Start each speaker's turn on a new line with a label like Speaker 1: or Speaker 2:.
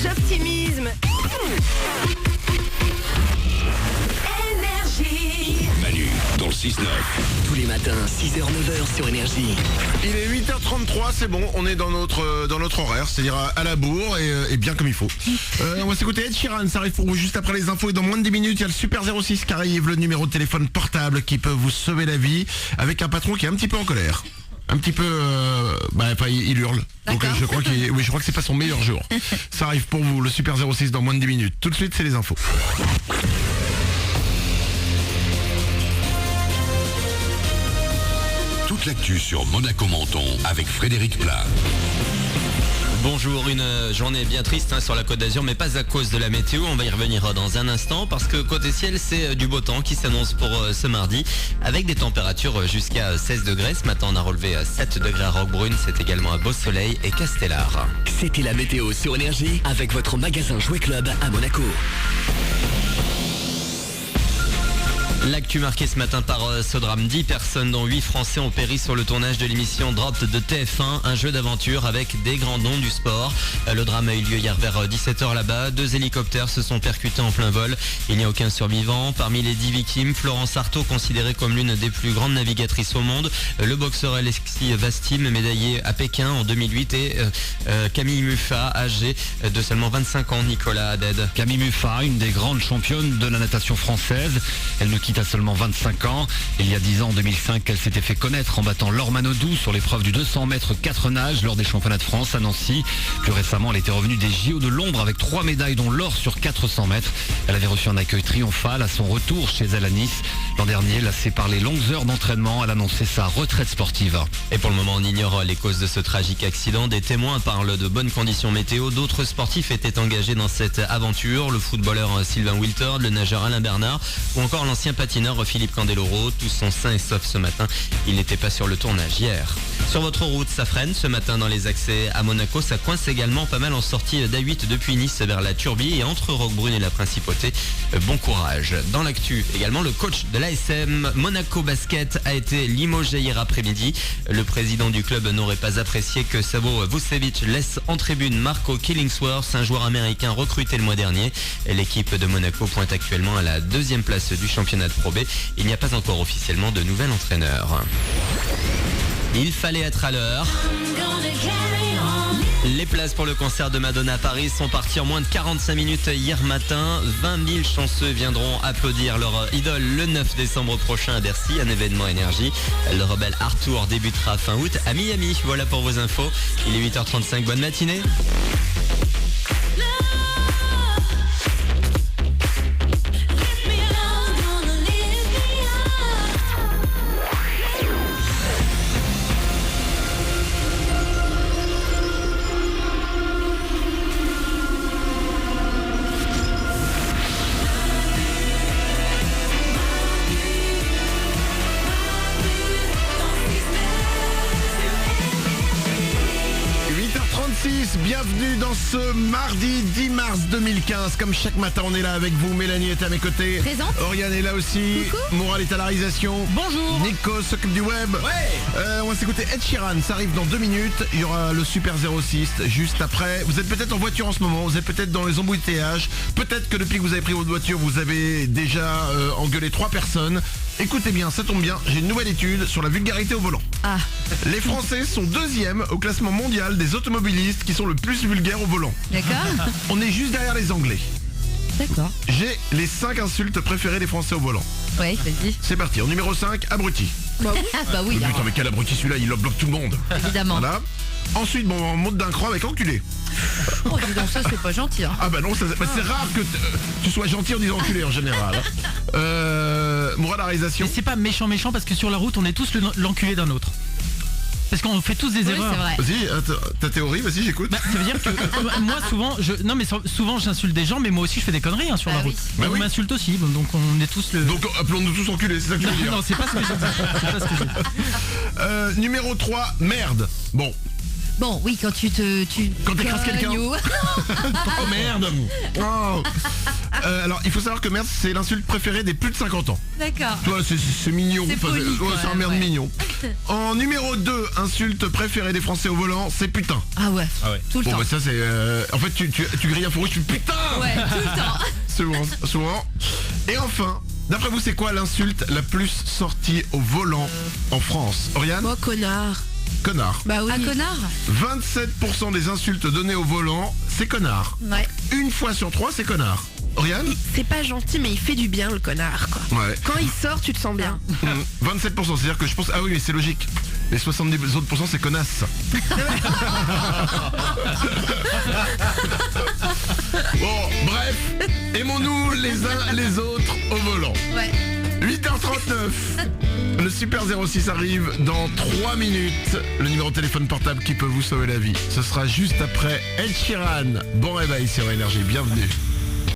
Speaker 1: J'optimisme. Énergie.
Speaker 2: Manu, dans le 6-9.
Speaker 3: Tous les matins, 6h, 9h sur Énergie.
Speaker 4: Il est 8h33, c'est bon, on est dans notre horaire, c'est-à-dire à la bourre et bien comme il faut. On va s'écouter Ed Sheeran, ça arrive pour vous juste après les infos et dans moins de 10 minutes, il y a le Super 06 qui arrive, le numéro de téléphone portable qui peut vous sauver la vie avec un patron qui est un petit peu en colère. Un petit peu, il hurle. Donc je crois que c'est pas son meilleur jour. Ça arrive pour vous, le Super 06 dans moins de 10 minutes. Tout de suite, c'est les infos.
Speaker 2: Toute l'actu sur Monaco-Menton avec Frédéric Plat.
Speaker 5: Bonjour, une journée bien triste sur la Côte d'Azur, mais pas à cause de la météo. On va y revenir dans un instant parce que côté ciel, c'est du beau temps qui s'annonce pour ce mardi avec des températures jusqu'à 16 degrés. Ce matin, on a relevé 7 degrés à Roquebrune. C'est également à Beau-Soleil et Castellar.
Speaker 3: C'était la météo sur Énergie avec votre magasin Jouet Club à Monaco.
Speaker 5: L'actu marquée ce matin par ce drame. 10 personnes dont 8 Français ont péri sur le tournage de l'émission Dropped de TF1, un jeu d'aventure avec des grands noms du sport. Le drame a eu lieu hier vers 17h là-bas. 2 hélicoptères se sont percutés en plein vol. Il n'y a aucun survivant. Parmi les 10 victimes, Florence Artaud, considérée comme l'une des plus grandes navigatrices au monde. Le boxeur Alexis Vastim, médaillé à Pékin en 2008. Et Camille Muffat, âgée de seulement 25 ans, Nicolas Haddad.
Speaker 6: Camille Muffat, une des grandes championnes de la natation française. Elle nous quitte à seulement 25 ans. Il y a 10 ans, en 2005, elle s'était fait connaître en battant Laure Manodou sur l'épreuve du 200 mètres 4 nages lors des championnats de France à Nancy. Plus récemment, elle était revenue des JO de Londres avec 3 médailles dont l'or sur 400 mètres. Elle avait reçu un accueil triomphal à son retour chez elle à Nice. L'an dernier, lassée par les longues heures d'entraînement, elle annonçait sa retraite sportive.
Speaker 5: Et pour le moment, on ignore les causes de ce tragique accident. Des témoins parlent de bonnes conditions météo. D'autres sportifs étaient engagés dans cette aventure. Le footballeur Sylvain Wiltord, le nageur Alain Bernard ou encore l'ancien patineur Philippe Candeloro. Tous sont sains et saufs ce matin. Il n'était pas sur le tournage hier. Sur votre route, ça freine ce matin dans les accès à Monaco. Ça coince également pas mal en sortie d'A8 depuis Nice vers la Turbie et entre Roquebrune et la Principauté. Bon courage. Dans l'actu, également le coach de l'ASM Monaco Basket a été limogé hier après-midi. Le président du club n'aurait pas apprécié que Savo Vucevic laisse en tribune Marco Killingsworth, un joueur américain recruté le mois dernier. L'équipe de Monaco pointe actuellement à la 2e place du championnat de Pro B. Il n'y a pas encore officiellement de nouvel entraîneur. Il fallait être à l'heure. Les places pour le concert de Madonna à Paris sont parties en moins de 45 minutes hier matin. 20 000 chanceux viendront applaudir leur idole le 9 décembre prochain à Bercy, un événement énergie. Le Rebel Art Tour débutera fin août à Miami. Voilà pour vos infos. Il est 8h35, bonne matinée.
Speaker 4: Bienvenue dans ce mardi 10 mars 2015. Comme chaque matin, on est là avec vous. Mélanie est à mes côtés.
Speaker 1: Présente.
Speaker 4: Oriane est là aussi.
Speaker 1: Coucou.
Speaker 4: Moral est à la réalisation.
Speaker 1: Bonjour.
Speaker 4: Nico s'occupe du web.
Speaker 5: Ouais.
Speaker 4: On va s'écouter Ed Sheeran. Ça arrive dans 2 minutes. Il y aura le Super 06 juste après. Vous êtes peut-être en voiture en ce moment. Vous êtes peut-être dans les embouteillages. Peut-être que depuis que vous avez pris votre voiture, vous avez déjà engueulé 3 personnes. Écoutez bien, ça tombe bien. J'ai une nouvelle étude sur la vulgarité au volant.
Speaker 1: Ah.
Speaker 4: Les Français sont 2e au classement mondial des automobilistes qui sont le plus vulgaires au volant.
Speaker 1: D'accord.
Speaker 4: On est juste derrière les Anglais.
Speaker 1: D'accord.
Speaker 4: J'ai les 5 insultes préférées des Français au volant.
Speaker 1: Oui, vas-y.
Speaker 4: C'est parti. En numéro 5, abruti.
Speaker 1: Bah oui.
Speaker 4: Putain, mais quel abruti celui-là, il bloque tout le monde.
Speaker 1: Évidemment.
Speaker 4: Voilà. Ensuite, bon, on monte d'un cran avec enculé.
Speaker 1: Oh, dis donc, ça, c'est pas gentil. Hein.
Speaker 4: Ah bah non, c'est rare que tu sois gentil en disant enculé en général. Moral à la réalisation.
Speaker 7: Mais c'est pas méchant parce que sur la route on est tous l'enculé d'un autre. Parce qu'on fait tous des
Speaker 1: Oui,
Speaker 7: erreurs.
Speaker 1: c'est vrai.
Speaker 4: Vas-y, ta théorie, vas-y, j'écoute.
Speaker 7: Bah, ça veut dire que moi souvent j'insulte des gens, mais moi aussi je fais des conneries sur la
Speaker 1: oui.
Speaker 7: route.
Speaker 4: Bah
Speaker 7: On
Speaker 4: oui.
Speaker 7: m'insulte aussi, donc on est tous le.
Speaker 4: Donc appelons-nous tous enculés, c'est ça que tu veux dire.
Speaker 7: Non, c'est pas ce que j'ai dit. C'est pas ce que j'ai dit.
Speaker 4: Numéro 3, merde. Bon.
Speaker 1: Bon, oui, quand tu
Speaker 4: Quand t'écrases quelqu'un.
Speaker 1: cognes ou-
Speaker 4: Oh merde. Oh. Alors, il faut savoir que merde, c'est l'insulte préférée des plus de 50 ans.
Speaker 1: D'accord.
Speaker 4: Toi, c'est mignon.
Speaker 1: C'est poli, quand
Speaker 4: c'est un
Speaker 1: même,
Speaker 4: merde
Speaker 1: ouais.
Speaker 4: mignon. En numéro 2, insulte préférée des Français au volant, c'est putain.
Speaker 1: Ah ouais. Tout le
Speaker 4: Bon,
Speaker 1: temps.
Speaker 4: bah ça c'est... En fait, tu grilles un fou rouge, tu putain.
Speaker 1: Ouais, tout le temps.
Speaker 4: Souvent. Et enfin, d'après vous, c'est quoi l'insulte la plus sortie au volant en France? Oriane?
Speaker 8: Moi, connard.
Speaker 4: Connard.
Speaker 8: Bah oui.
Speaker 1: Un connard.
Speaker 4: 27% des insultes données au volant, c'est connard.
Speaker 1: Ouais.
Speaker 4: Une fois sur 3, c'est connard. Oriane?
Speaker 8: C'est pas gentil, mais il fait du bien, le connard, quoi.
Speaker 4: Ouais.
Speaker 8: Quand il sort, tu te sens bien.
Speaker 4: 27%, c'est-à-dire que je pense... Ah oui, mais c'est logique. Les 70 autres pourcents, c'est connasse. Bon, bref, aimons-nous les uns les autres au volant.
Speaker 1: Ouais.
Speaker 4: 8h39. Le Super 06 arrive dans 3 minutes. Le numéro de téléphone portable qui peut vous sauver la vie. Ce sera juste après Ed Sheeran. Bon réveil sur Énergie, bienvenue.